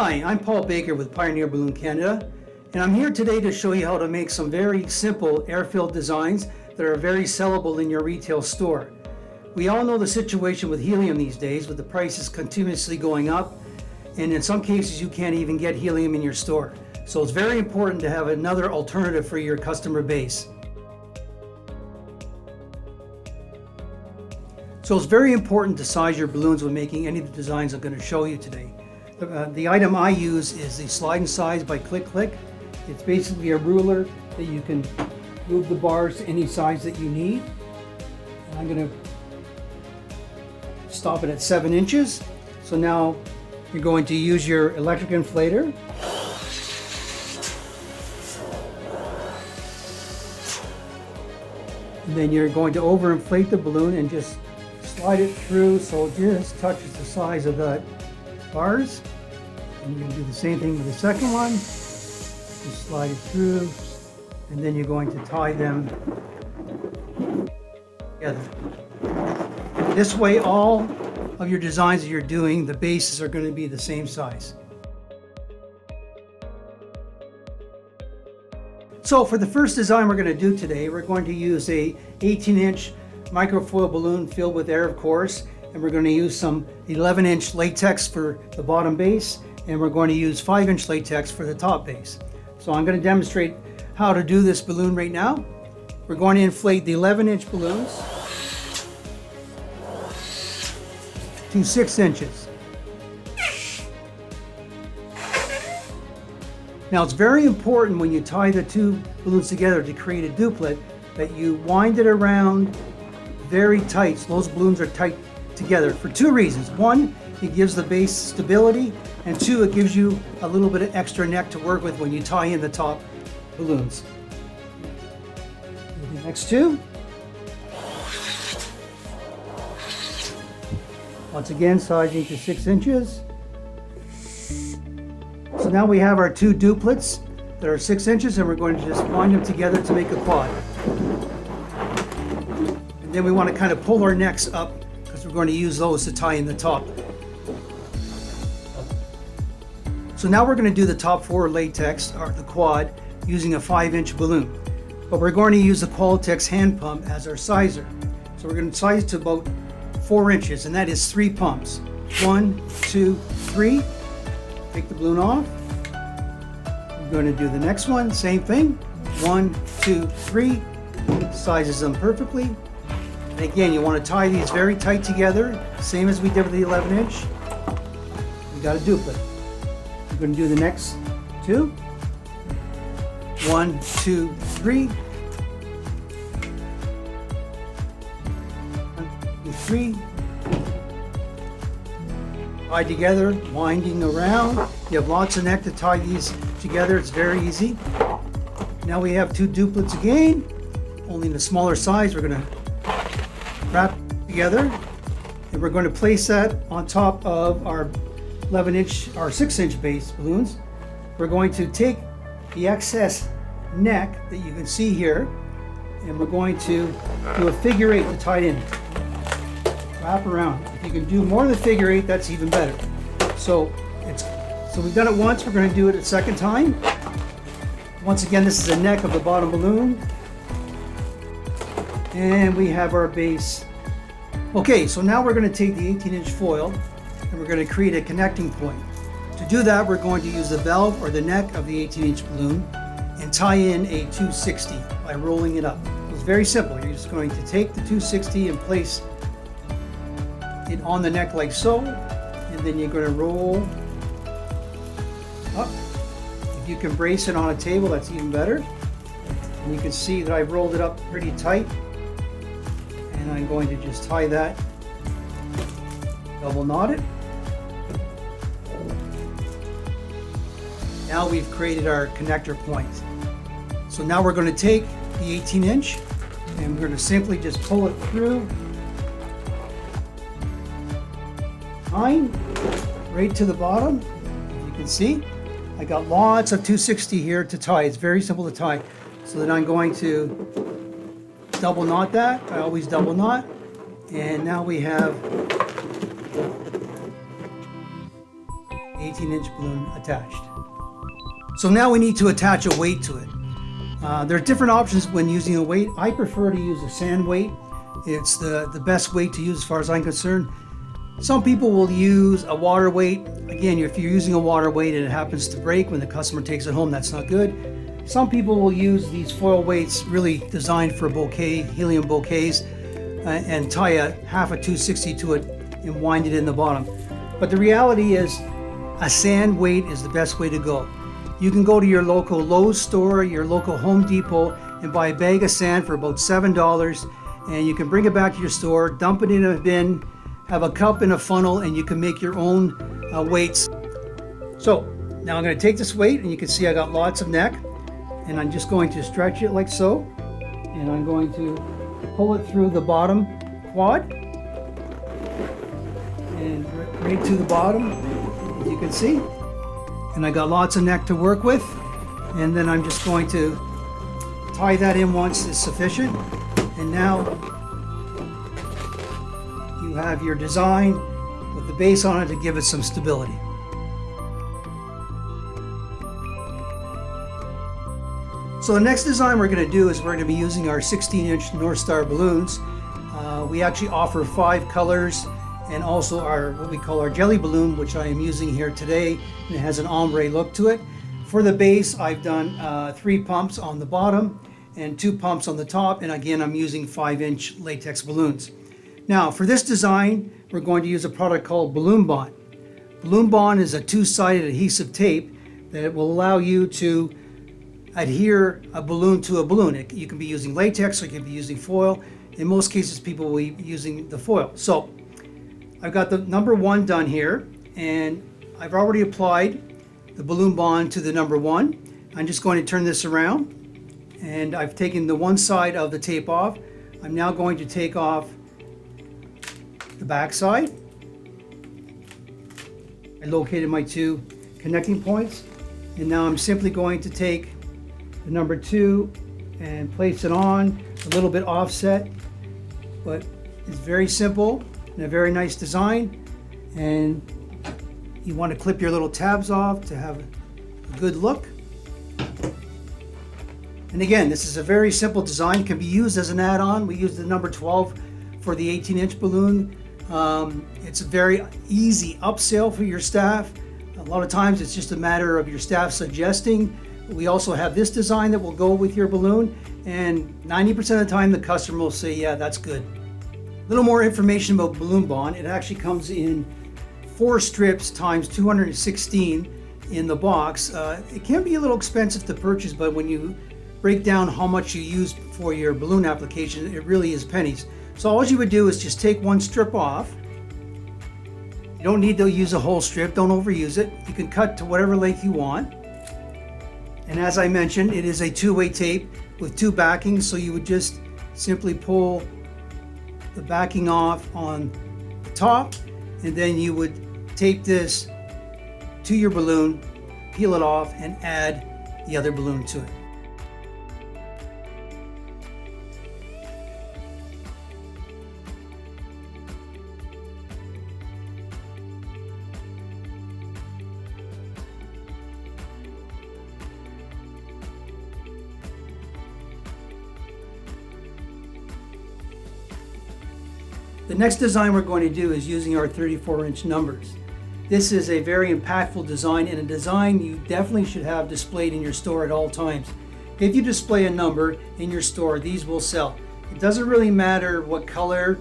Hi, I'm Paul Baker with Pioneer Balloon Canada, and I'm here today to show you how to make some very simple air-filled designs that are very sellable in your retail store. We all know the situation with helium these days, with the prices continuously going up, and in some cases you can't even get helium in your store. So it's very important to have another alternative for your customer base. So it's very important to size your balloons when making any of the designs I'm going to show you today. The item I use is the slide and size by Click Click. It's basically a ruler that you can move the bars to any size that you need. And I'm going to stop it at 7 inches. So now you're going to use your electric inflator. And then you're going to overinflate the balloon and just slide it through so it just touches the size of the bars. And you're going to do the same thing with the second one. Just slide it through, and then you're going to tie them together. This way, all of your designs that you're doing, the bases are going to be the same size. So for the first design we're going to do today, we're going to use a 18-inch microfoil balloon filled with air, of course, and we're going to use some 11-inch latex for the bottom base, and we're going to use 5-inch latex for the top base. So I'm going to demonstrate how to do this balloon right now. We're going to inflate the 11-inch balloons to 6 inches. Now it's very important when you tie the two balloons together to create a duplet that you wind it around very tight so those balloons are tight together for two reasons. One, it gives the base stability, and two, it gives you a little bit of extra neck to work with when you tie in the top balloons. The next two. Once again, sizing to 6 inches. So now we have our two duplets that are 6 inches, and we're going to just wind them together to make a quad. And then we want to kind of pull our necks up because we're going to use those to tie in the top. So now we're going to do the top four latex, or the quad, using a 5-inch balloon. But we're going to use the Qualitex hand pump as our sizer. So we're going to size to about 4 inches, and that is 3 pumps. 1, 2, 3. Take the balloon off. We're going to do the next one, same thing. 1, 2, 3. Sizes them perfectly. And again, you want to tie these very tight together, same as we did with the 11-inch. We got a duplet. We're going to do the next two. 1, 2, 3. 1, 2, 3. Tie together, winding around. You have lots of neck to tie these together. It's very easy. Now we have two duplets again, only in a smaller size. We're going to wrap together, and we're going to place that on top of our 11-inch or 6-inch base balloons. We're going to take the excess neck that you can see here, and we're going to do a figure 8 to tie it in. Wrap around. If you can do more than figure 8, that's even better. So we've done it once. We're going to do it a second time. Once again, this is the neck of the bottom balloon, and we have our base. Okay, so now we're going to take the 18-inch foil and we're going to create a connecting point. To do that, we're going to use the valve or the neck of the 18-inch balloon and tie in a 260 by rolling it up. It's very simple. You're just going to take the 260 and place it on the neck like so, and then you're going to roll up. If you can brace it on a table, that's even better. And you can see that I've rolled it up pretty tight, and I'm going to just tie that, double knot it. Now we've created our connector point. So now we're going to take the 18-inch and we're going to simply just pull it through right to the bottom. As you can see, I got lots of 260 here to tie. It's very simple to tie. So then I'm going to double knot that. I always double knot. And now we have 18-inch balloon attached. So now we need to attach a weight to it. There are different options when using a weight. I prefer to use a sand weight. It's the best weight to use as far as I'm concerned. Some people will use a water weight. Again, if you're using a water weight and it happens to break when the customer takes it home, that's not good. Some people will use these foil weights really designed for bouquet, helium bouquets, and tie a half a 260 to it and wind it in the bottom. But the reality is a sand weight is the best way to go. You can go to your local Lowe's store, your local Home Depot, and buy a bag of sand for about $7, and you can bring it back to your store, dump it in a bin, have a cup and a funnel, and you can make your own weights. So now I'm going to take this weight, and you can see I got lots of neck, and I'm just going to stretch it like so, and I'm going to pull it through the bottom quad and right to the bottom, as you can see. And I got lots of neck to work with, and then I'm just going to tie that in once is sufficient. And now you have your design with the base on it to give it some stability. So the next design we're going to do is we're going to be using our 16-inch North Star balloons. We actually offer 5 colors, and also our what we call our jelly balloon, which I am using here today, and it has an ombre look to it. For the base, I've done 3 pumps on the bottom and 2 pumps on the top, and again I'm using 5-inch latex balloons. Now for this design, we're going to use a product called Balloon Bond. Balloon Bond is a 2-sided adhesive tape that will allow you to adhere a balloon to a balloon. You can be using latex or you can be using foil. In most cases, people will be using the foil. So I've got the number 1 done here, and I've already applied the Balloon Bond to the number 1. I'm just going to turn this around, and I've taken the one side of the tape off. I'm now going to take off the back side. I located my 2 connecting points, and now I'm simply going to take the number 2 and place it on, a little bit offset, but it's very simple and a very nice design. And you want to clip your little tabs off to have a good look. And again, this is a very simple design, can be used as an add-on. We use the number 12 for the 18-inch balloon. It's a very easy upsell for your staff. A lot of times it's just a matter of your staff suggesting. We also have this design that will go with your balloon, and 90% of the time the customer will say, yeah, that's good. A little more information about Balloon Bond. It actually comes in 4 strips times 216 in the box. It can be a little expensive to purchase, but when you break down how much you use for your balloon application, it really is pennies. So all you would do is just take 1 strip off. You don't need to use a whole strip, don't overuse it. You can cut to whatever length you want. And as I mentioned, it is a 2-way tape with 2 backings, so you would just simply pull the backing off on the top, and then you would tape this to your balloon, peel it off, and add the other balloon to it. The next design we're going to do is using our 34-inch numbers. This is a very impactful design, and a design you definitely should have displayed in your store at all times. If you display a number in your store, these will sell. It doesn't really matter what color,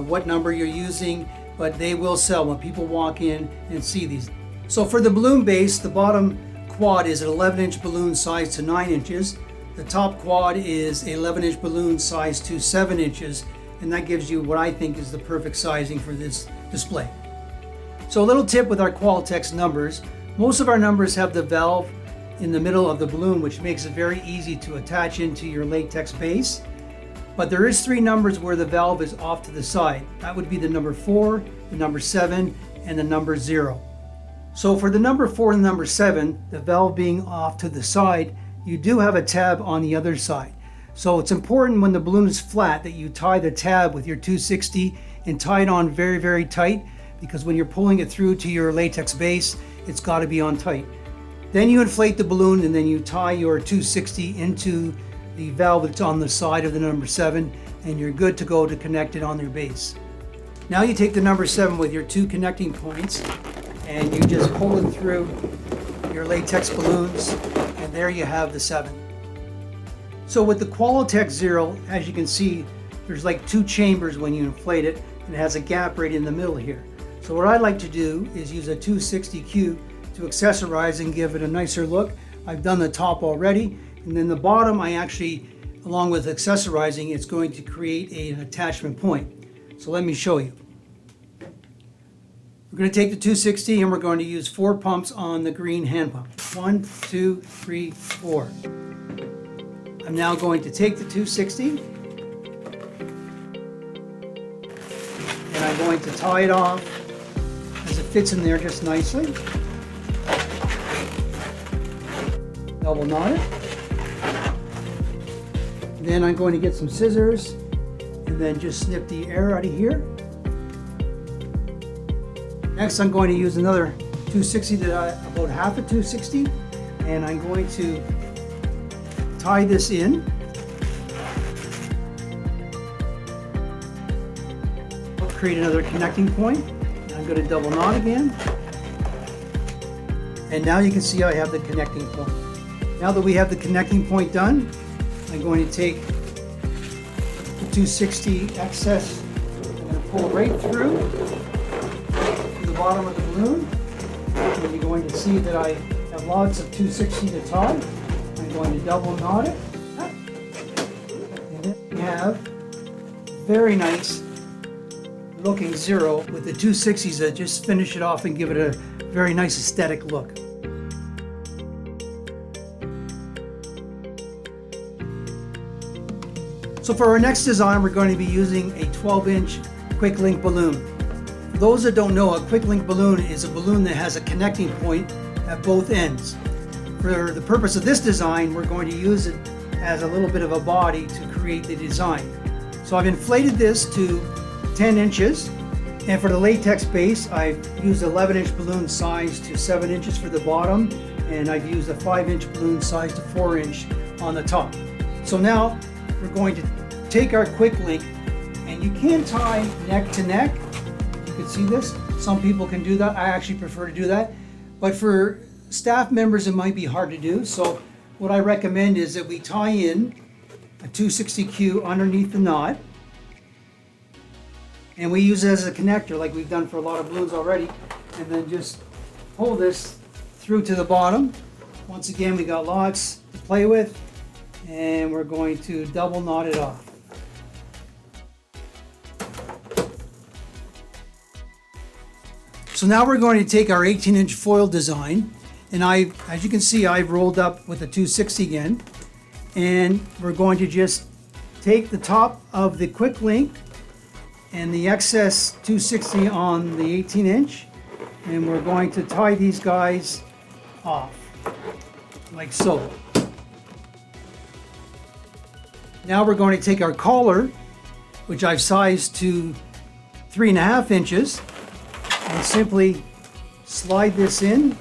what number you're using, but they will sell when people walk in and see these. So for the balloon base, the bottom quad is an 11-inch balloon sized to 9 inches. The top quad is an 11-inch balloon sized to 7 inches. And that gives you what I think is the perfect sizing for this display. So a little tip with our Qualitex numbers, most of our numbers have the valve in the middle of the balloon, which makes it very easy to attach into your latex base. But there is 3 numbers where the valve is off to the side. That would be the number 4, the number 7, and the number 0. So for the number 4 and the number 7, the valve being off to the side, you do have a tab on the other side. So it's important when the balloon is flat that you tie the tab with your 260 and tie it on very, very tight, because when you're pulling it through to your latex base, it's got to be on tight. Then you inflate the balloon, and then you tie your 260 into the valve that's on the side of the number 7, and you're good to go to connect it on your base. Now you take the number 7 with your 2 connecting points, and you just pull it through your latex balloons, and there you have the 7. So with the Qualitex Zero, as you can see, there's like 2 chambers when you inflate it, and it has a gap right in the middle here. So what I like to do is use a 260Q to accessorize and give it a nicer look. I've done the top already, and then the bottom I actually, along with accessorizing, it's going to create an attachment point. So let me show you. We're going to take the 260 and we're going to use 4 pumps on the green hand pump. 1, 2, 3, 4. I'm now going to take the 260 and I'm going to tie it off as it fits in there just nicely. Double knot it. Then I'm going to get some scissors and then just snip the air out of here. Next I'm going to use another 260 about half a 260, and I'm going to tie this in. I'll create another connecting point. I'm going to double knot again. And now you can see I have the connecting point. Now that we have the connecting point done, I'm going to take the 260 excess, I'm going to pull right through to the bottom of the balloon. And you're going to see that I have lots of 260 to tie. I'm going to double knot it. And then we have very nice looking zero with the 260s that just finish it off and give it a very nice aesthetic look. So for our next design, we're going to be using a 12-inch quick link balloon. For those that don't know, a quick link balloon is a balloon that has a connecting point at both ends. For the purpose of this design, we're going to use it as a little bit of a body to create the design. So I've inflated this to 10 inches, and for the latex base, I've used 11-inch balloon size to 7 inches for the bottom, and I've used a 5-inch balloon size to 4-inch on the top. So now we're going to take our quick link, and you can tie neck to neck. You can see this. Some people can do that. I actually prefer to do that. But for staff members, it might be hard to do. So what I recommend is that we tie in a 260Q underneath the knot, and we use it as a connector like we've done for a lot of balloons already, and then just pull this through to the bottom. Once again, we got lots to play with, and we're going to double knot it off. So now we're going to take our 18-inch foil design, and as you can see, I've rolled up with a 260 again, and we're going to just take the top of the quick link and the excess 260 on the 18-inch, and we're going to tie these guys off like so. Now we're going to take our collar, which I've sized to 3.5 inches, and simply slide this in,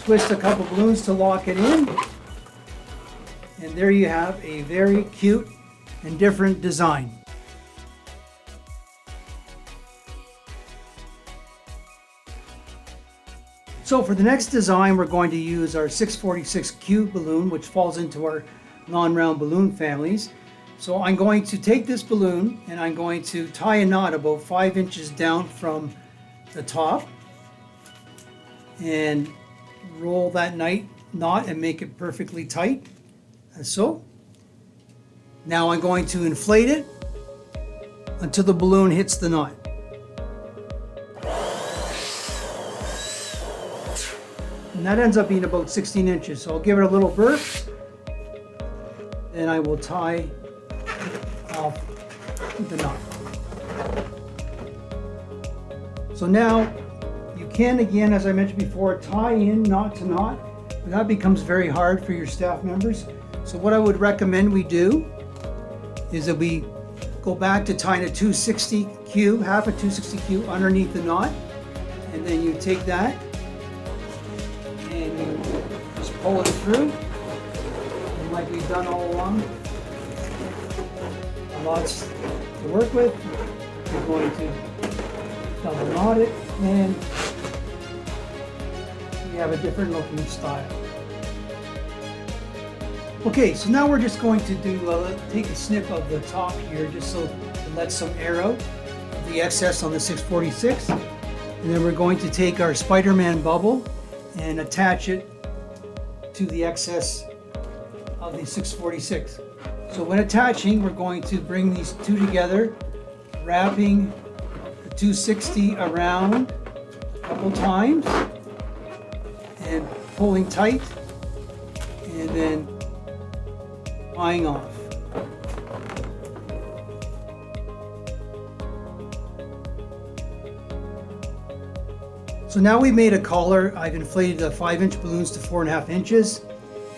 twist a couple balloons to lock it in, and there you have a very cute and different design. So for the next design, we're going to use our 646Q balloon, which falls into our non-round balloon families. So I'm going to take this balloon and I'm going to tie a knot about 5 inches down from the top and roll that knot and make it perfectly tight, as so. Now I'm going to inflate it until the balloon hits the knot. And that ends up being about 16 inches. So I'll give it a little burst, and I will tie off the knot. So now you can, again, as I mentioned before, tie in knot to knot, but that becomes very hard for your staff members. So what I would recommend we do is that we go back to tying a 260Q, half a 260Q underneath the knot, and then you take that and you just pull it through, and like we've done all along. Lots to work with. You're going to double knot it, and you have a different looking style. Okay, so now we're just going to do take a snip of the top here, just so to let some air out of the excess on the 646, and then we're going to take our Spider-Man bubble and attach it to the excess of the 646. So when attaching, we're going to bring these two together, wrapping the 260 around a couple times and pulling tight, and then tying off. So now we've made a collar. I've inflated the 5-inch balloons to 4.5 inches.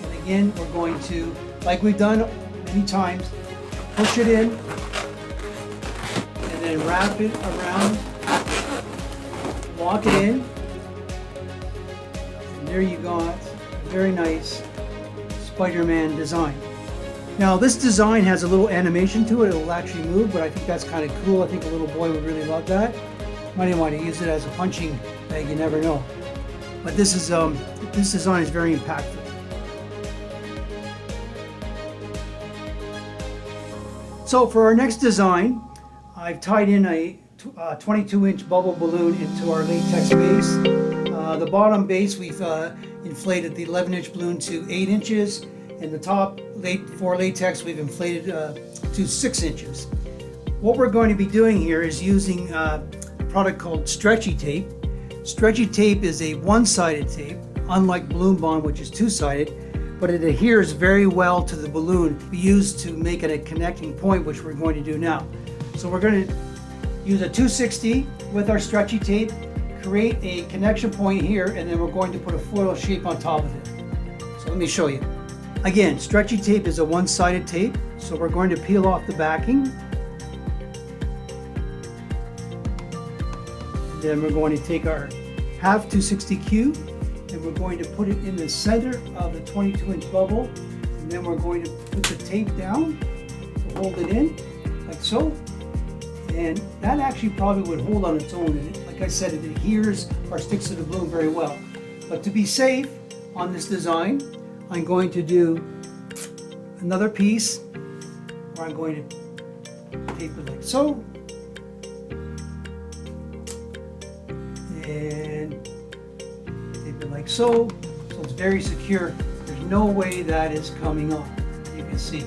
And again, we're going to, like we've done many times, push it in and then wrap it around, lock it in, and there you got a very nice Spider-Man design. Now this design has a little animation to it. It will actually move, but I think that's kind of cool. I think a little boy would really love that. Might even want to use it as a punching bag, you never know. But this design is very impactful. So for our next design, I've tied in a 22-inch bubble balloon into our latex base. The bottom base, we've inflated the 11-inch balloon to 8 inches, and the top for latex, we've inflated to 6 inches. What we're going to be doing here is using a product called stretchy tape. Stretchy tape is a one-sided tape, unlike balloon bond, which is two-sided, but it adheres very well to the balloon. We use to make it a connecting point, which we're going to do now. So we're going to use a 260 with our stretchy tape, create a connection point here, and then we're going to put a foil shape on top of it. So let me show you. Again, stretchy tape is a one-sided tape, so we're going to peel off the backing. Then we're going to take our half 260Q, and we're going to put it in the center of the 22-inch bubble, and then we're going to put the tape down to hold it in, like so. And that actually probably would hold on its own. And like I said, it adheres or sticks to the balloon very well. But to be safe on this design, I'm going to do another piece where I'm going to tape it like so. And tape it like so. So it's very secure. There's no way that is coming off. You can see.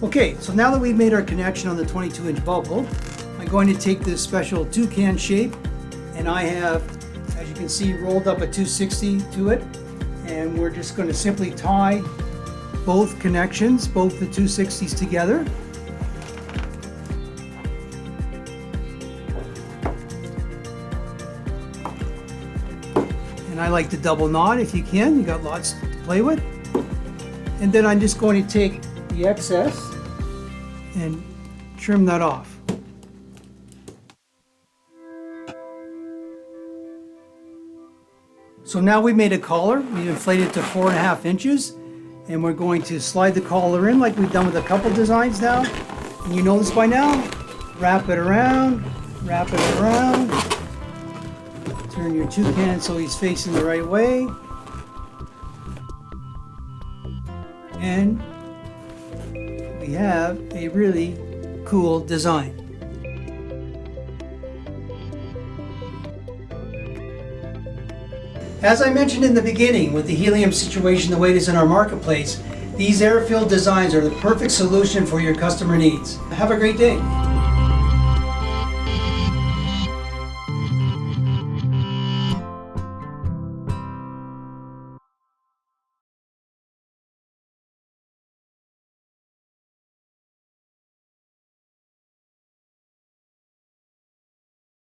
Okay, so now that we've made our connection on the 22-inch bubble, I'm going to take this special toucan shape, and I have, as you can see, rolled up a 260 to it, and we're just going to simply tie both connections, both the 260s together. And I like to double knot if you can. You got lots to play with. And then I'm just going to take the excess and trim that off. So now we've made a collar. We've inflated it to 4.5 inches, and we're going to slide the collar in like we've done with a couple designs now. And you know this by now. Wrap it around, turn your toucan so he's facing the right way. And we have a really cool design. As I mentioned in the beginning, with the helium situation the way it is in our marketplace, these air-filled designs are the perfect solution for your customer needs. Have a great day.